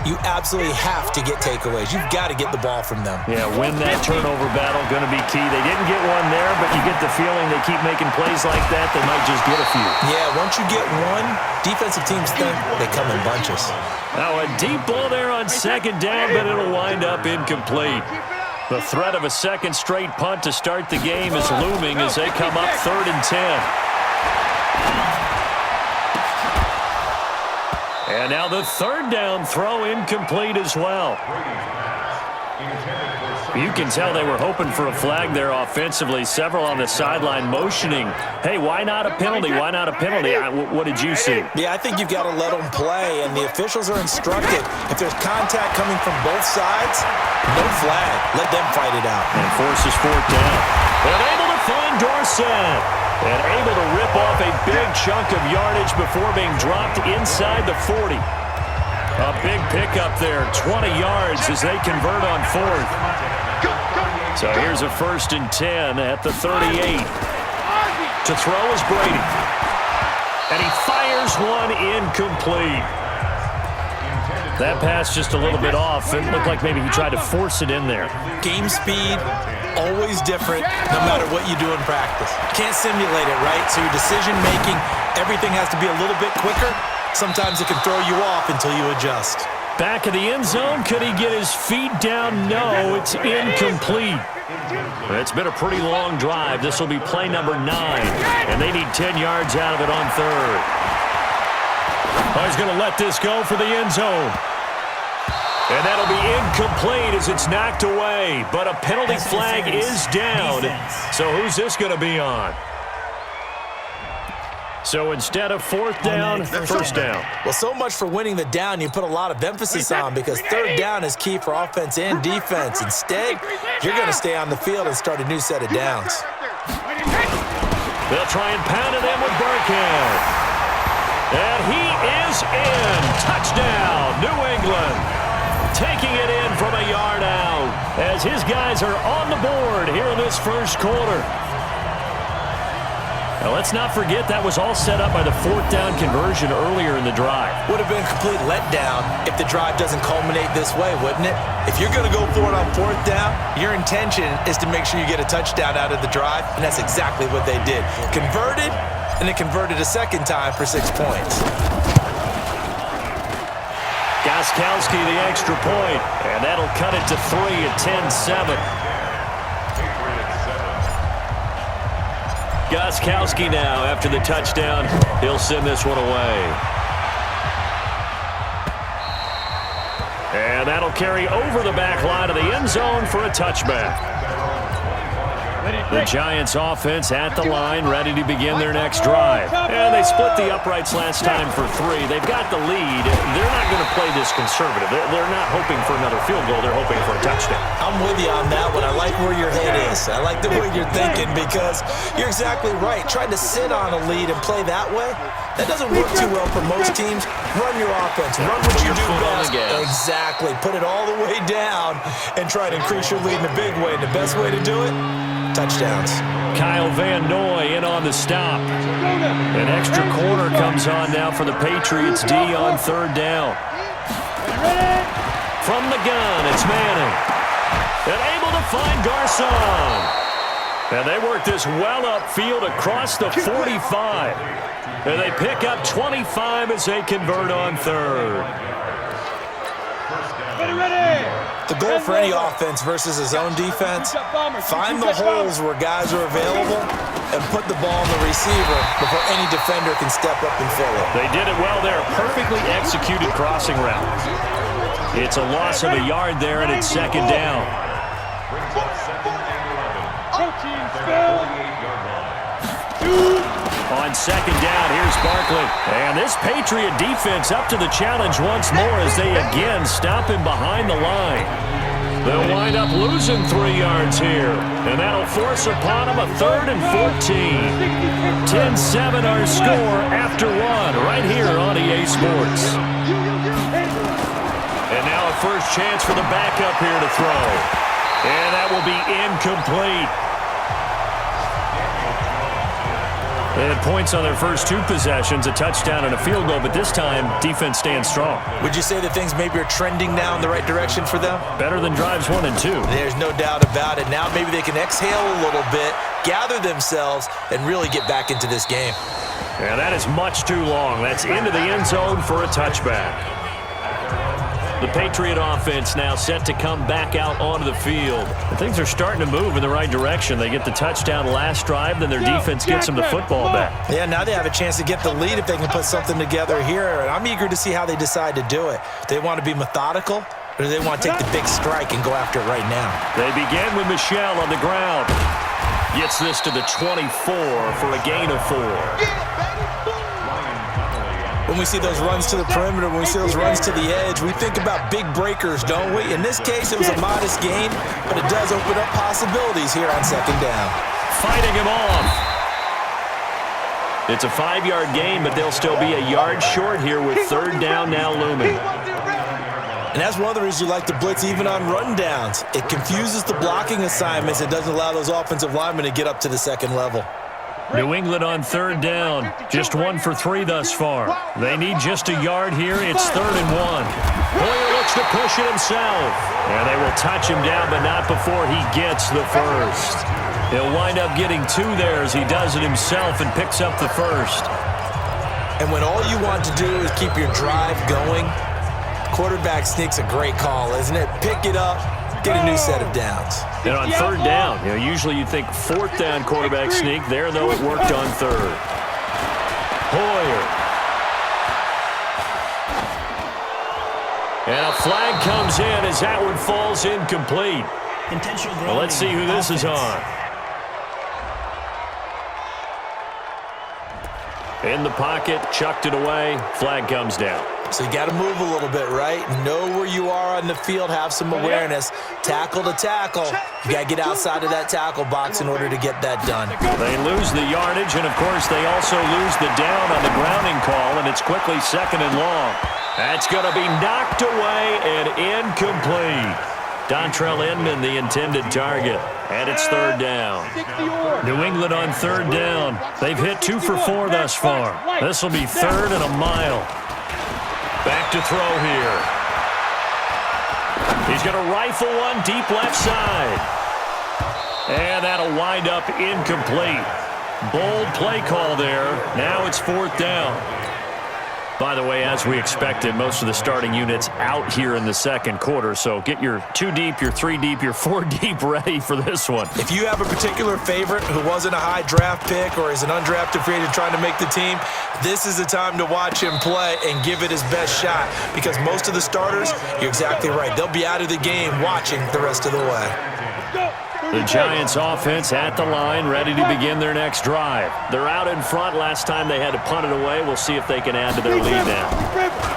You absolutely have to get takeaways. You've got to get the ball from them. Yeah, win that turnover battle, going to be key. They didn't get one there, but you get the feeling they keep making plays like that, they might just get a few. Yeah, once you get one, defensive teams think they come in bunches. Now a deep ball there on second down, but it'll wind up incomplete. The threat of a second straight punt to start the game is looming as they come up 3rd and 10. And now the 3rd down throw incomplete as well. You can tell they were hoping for a flag there offensively. Several on the sideline motioning, hey, why not a penalty? Why not a penalty? What did you see? Yeah, I think you've got to let them play, and the officials are instructed. If there's contact coming from both sides, no flag. Let them fight it out. And forces 4th down. And able to find Dorsett. And able to rip off a big chunk of yardage before being dropped inside the 40. A big pickup there, 20 yards as they convert on 4th. So here's a 1st and 10 at the 38. To throw is Brady. And he fires one incomplete. That pass just a little bit off. It looked like maybe he tried to force it in there. Game speed, always different, no matter what you do in practice. Can't simulate it, right? So your decision-making, everything has to be a little bit quicker. Sometimes it can throw you off until you adjust. Back of the end zone, could he get his feet down? No, it's incomplete. It's been a pretty long drive. This will be play number 9, and they need 10 yards out of it on 3rd. Oh, he's going to let this go for the end zone. And that'll be incomplete as it's knocked away. But a penalty flag is down. So who's this going to be on? So instead of 4th down, 1st down. Well, so much for winning the down you put a lot of emphasis on, because 3rd down is key for offense and defense. Instead, you're going to stay on the field and start a new set of downs. They'll try and pound it in with Burkhead. And he is in. Touchdown, New England. Taking it in from a yard out as his guys are on the board here in this first quarter. Now, let's not forget that was all set up by the 4th down conversion earlier in the drive. Would have been a complete letdown if the drive doesn't culminate this way, wouldn't it? If you're going to go for it on 4th down, your intention is to make sure you get a touchdown out of the drive, and that's exactly what they did. Converted, and it converted a second time for 6 points. Gostkowski the extra point, and that'll cut it to 3 at 10-7. Gostkowski now, after the touchdown, he'll send this one away. And that'll carry over the back line of the end zone for a touchback. The Giants offense at the line, ready to begin their next drive. And they split the uprights last time for 3. They've got the lead. They're not going to play this conservative. They're not hoping for another field goal. They're hoping for a touchdown. I'm with you on that one. I like where your head is. I like the way you're thinking, because you're exactly right. Trying to sit on a lead and play that way, that doesn't work too well for most teams. Run your offense. Run what you do best. Exactly. Put it all the way down and try to increase your lead in a big way. And the best way to do it, touchdowns. Kyle Van Noy in on the stop. An extra corner comes on now for the Patriots D on 3rd down. From the gun, it's Manning. And able to find Garcon. And they work this well upfield across the 45. And they pick up 25 as they convert on 3rd. The goal for any offense versus his own defense, find the holes where guys are available and put the ball on the receiver before any defender can step up and fill it. They did it well there. Perfectly executed crossing route. It's a loss of a yard there, and it's 2nd down. On 2nd down, here's Barkley. And this Patriot defense up to the challenge once more as they again stop him behind the line. They'll wind up losing 3 yards here. And that'll force upon them a 3rd and 14. 10-7 our score after 1 right here on EA Sports. And now a first chance for the backup here to throw. And that will be incomplete. They had points on their first 2 possessions, a touchdown and a field goal, but this time, defense stands strong. Would you say that things maybe are trending now in the right direction for them? Better than drives 1 and 2. There's no doubt about it. Now maybe they can exhale a little bit, gather themselves, and really get back into this game. And that is much too long. That's into the end zone for a touchback. The Patriot offense now set to come back out onto the field. And things are starting to move in the right direction. They get the touchdown last drive, then their defense gets them the football back. Yeah, now they have a chance to get the lead if they can put something together here. And I'm eager to see how they decide to do it. Do they want to be methodical, or do they want to take the big strike and go after it right now? They begin with Michel on the ground. Gets this to the 24 for a gain of 4. When we see those runs to the perimeter, when we see those runs to the edge, we think about big breakers, don't we? In this case, it was a modest gain, but it does open up possibilities here on second down. Fighting him off. It's a 5-yard gain, but they'll still be a yard short here with third down now looming. And that's one of the reasons you like to blitz even on run downs. It confuses the blocking assignments. It doesn't allow those offensive linemen to get up to the second level. New England on third down. Just 1 for 3 thus far. They need just a yard here. It's 3rd and 1. Hoyer looks to push it himself. And they will touch him down, but not before he gets the first. He'll wind up getting 2 there as he does it himself and picks up the first. And when all you want to do is keep your drive going, quarterback sneak's a great call, isn't it? Pick it up, get a new set of downs. And on third down, usually you'd think 4th down quarterback sneak. There, though, it worked on 3rd. Hoyer. And a flag comes in as that one falls incomplete. Well, let's see who this is on. In the pocket, chucked it away, flag comes down. So you got to move a little bit, right? Know where you are on the field, have some awareness. Tackle to tackle. You got to get outside of that tackle box in order to get that done. They lose the yardage, and of course they also lose the down on the grounding call, and it's quickly 2nd and long. That's going to be knocked away and incomplete. Dontrell Inman, the intended target, and it's 3rd down. New England on 3rd down. They've hit 2 for 4 thus far. This will be 3rd and a mile. Back to throw here. He's going to rifle one deep left side. And that'll wind up incomplete. Bold play call there. Now it's 4th down. By the way, as we expected, most of the starting units out here in the second quarter. So get your 2 deep, your 3 deep, your 4 deep ready for this one. If you have a particular favorite who wasn't a high draft pick or is an undrafted free agent trying to make the team, this is the time to watch him play and give it his best shot. Because most of the starters, you're exactly right, they'll be out of the game watching the rest of the way. The Giants offense at the line, ready to begin their next drive. They're out in front. Last time they had to punt it away. We'll see if they can add to their lead now.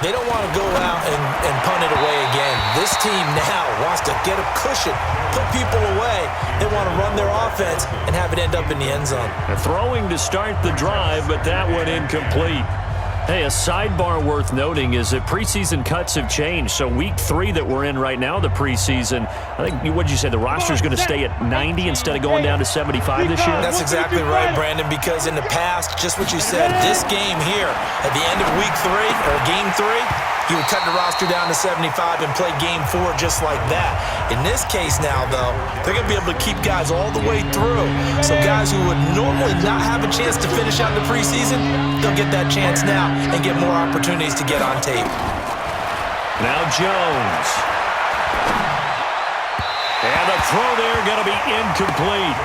They don't want to go out and punt it away again. This team now wants to get a cushion, put people away. They want to run their offense and have it end up in the end zone. They're throwing to start the drive, but that one incomplete. Hey, a sidebar worth noting is that preseason cuts have changed. So week 3 that we're in right now, the preseason, I think, what did you say, the roster's going to stay at 90 instead of going down to 75 this year? That's exactly right, Brandon, because in the past, just what you said, this game here, at the end of week 3, or game 3, you would cut the roster down to 75 and play game 4 just like that. In this case now, though, they're going to be able to keep guys all the way through. So guys who would normally not have a chance to finish out the preseason, they'll get that chance now and get more opportunities to get on tape. Now Jones. And the throw there going to be incomplete.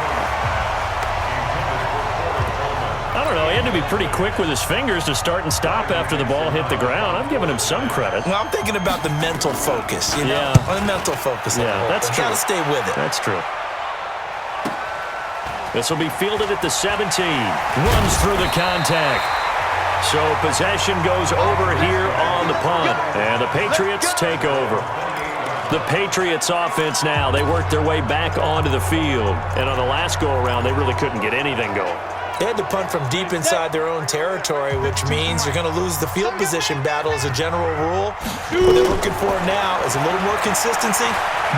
I don't know, he had to be pretty quick with his fingers to start and stop after the ball hit the ground. I'm giving him some credit. Well, I'm thinking about the mental focus, you know? Yeah. The mental focus. Yeah, that's true. Got to stay with it. That's true. This will be fielded at the 17. Runs through the contact. So possession goes over here on the punt. And the Patriots take over. The Patriots offense now, they work their way back onto the field. And on the last go-around, they really couldn't get anything going. They had to punt from deep inside their own territory, which means you're going to lose the field position battle as a general rule. What they're looking for now is a little more consistency,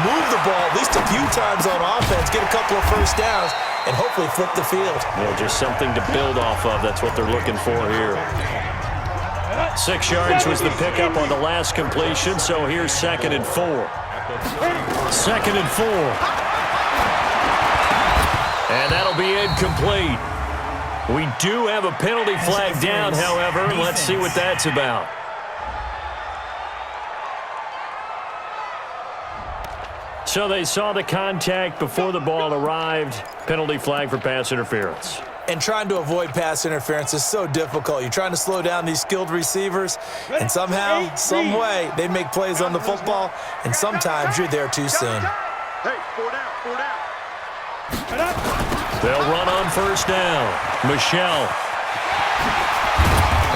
move the ball at least a few times on offense, get a couple of first downs, and hopefully flip the field. Well, just something to build off of. That's what they're looking for here. 6 yards was the pickup on the last completion, so here's 2nd and 4. 2nd and 4. And that'll be incomplete. We do have a penalty flag down, however. Let's see what that's about. So they saw the contact before the ball arrived. Penalty flag for pass interference. And trying to avoid pass interference is so difficult. You're trying to slow down these skilled receivers, and somehow, some way, they make plays on the football, and sometimes you're there too soon. Hey, 4 down. They'll run on 1st down. Michel.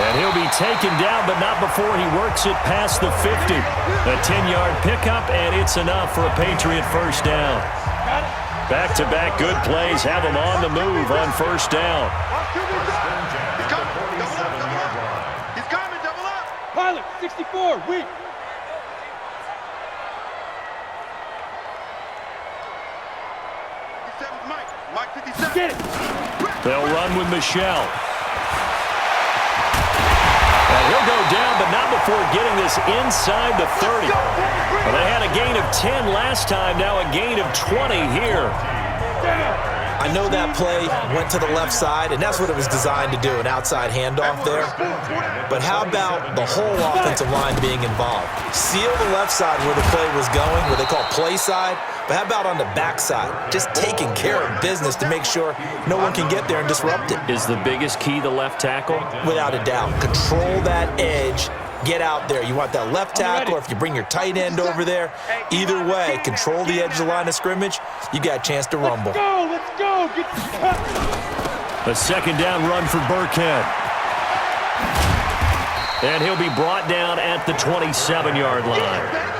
And he'll be taken down, but not before he works it past the 50. A 10-yard pickup, and it's enough for a Patriot 1st down. Back-to-back good plays have him on the move on 1st down. He's coming, double up. Pilot, 64, weak. Mike 57. Get it. They'll run with Michel. And he'll go down, but not before getting this inside the 30. Well, they had a gain of 10 last time, now a gain of 20 here. I know that play went to the left side, and that's what it was designed to do, an outside handoff there. But how about the whole offensive line being involved? Seal the left side where the play was going, what they call play side, but how about on the back side? Just taking care of business to make sure no one can get there and disrupt it. Is the biggest key the left tackle? Without a doubt. Control that edge. Get out there. You want that left tackle, or if you bring your tight end over there, either way, control the edge of the line of scrimmage, you got a chance to rumble. Let's go, let's go. Get A 2nd down run for Burkhead. And he'll be brought down at the 27-yard line.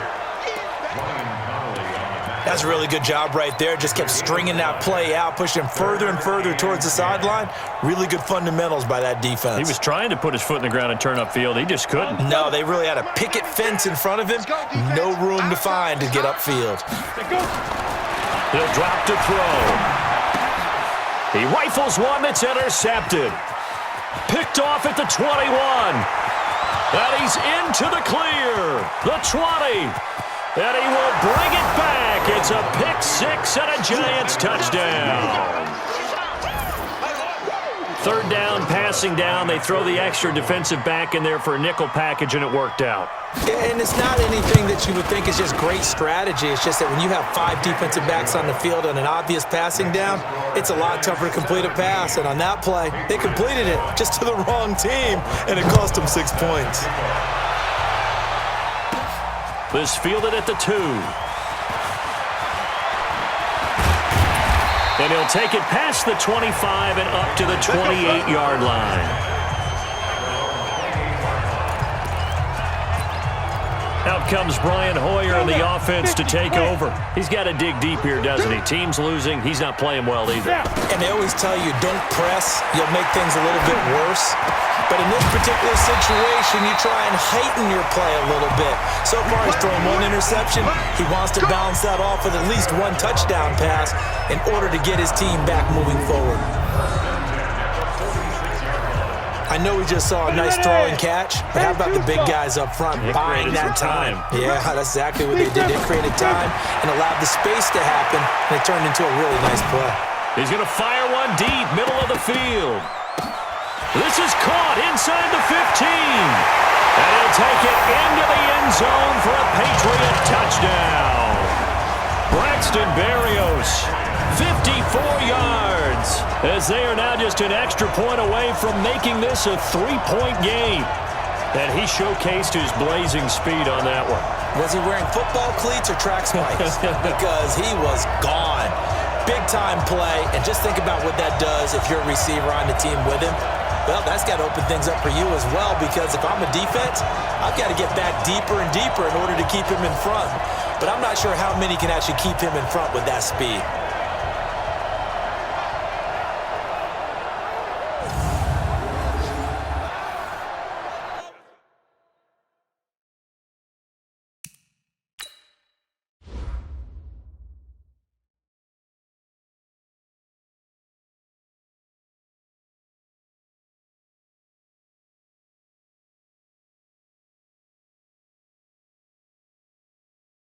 That's a really good job right there. Just kept stringing that play out, pushing him further and further towards the sideline. Really good fundamentals by that defense. He was trying to put his foot in the ground and turn upfield. He just couldn't. No, they really had a picket fence in front of him. No room to find to get upfield. He'll drop to throw. He rifles one that's intercepted. Picked off at the 21. And he's into the clear. The 20. And he will bring it back. It's a pick 6 and a Giants touchdown. 3rd down, passing down. They throw the extra defensive back in there for a nickel package, and it worked out. And it's not anything that you would think is just great strategy. It's just that when you have 5 defensive backs on the field on an obvious passing down, it's a lot tougher to complete a pass. And on that play, they completed it just to the wrong team, and it cost them 6 points. This fielded at the 2. And he'll take it past the 25 and up to the 28-yard line. Out comes Brian Hoyer in the offense to take over. He's got to dig deep here, doesn't he? Team's losing. He's not playing well either. And they always tell you, don't press. You'll make things a little bit worse. But in this particular situation, you try and heighten your play a little bit. So far, he's thrown 1 interception. He wants to bounce that off with at least 1 touchdown pass in order to get his team back moving forward. I know we just saw a nice throw and catch, but how about the big guys up front buying that time? Yeah, that's exactly what they did. They created time and allowed the space to happen, and it turned into a really nice play. He's going to fire one deep, middle of the field. This is caught inside the 15. And he'll take it into the end zone for a Patriot touchdown. Braxton Berrios, 54 yards, as they are now just an extra point away from making this a 3-point game. And he showcased his blazing speed on that one. Was he wearing football cleats or track spikes? Because he was gone. Big-time play, and just think about what that does if you're a receiver on the team with him. Well, that's got to open things up for you as well, because if I'm a defense, I've got to get back deeper and deeper in order to keep him in front. But I'm not sure how many can actually keep him in front with that speed.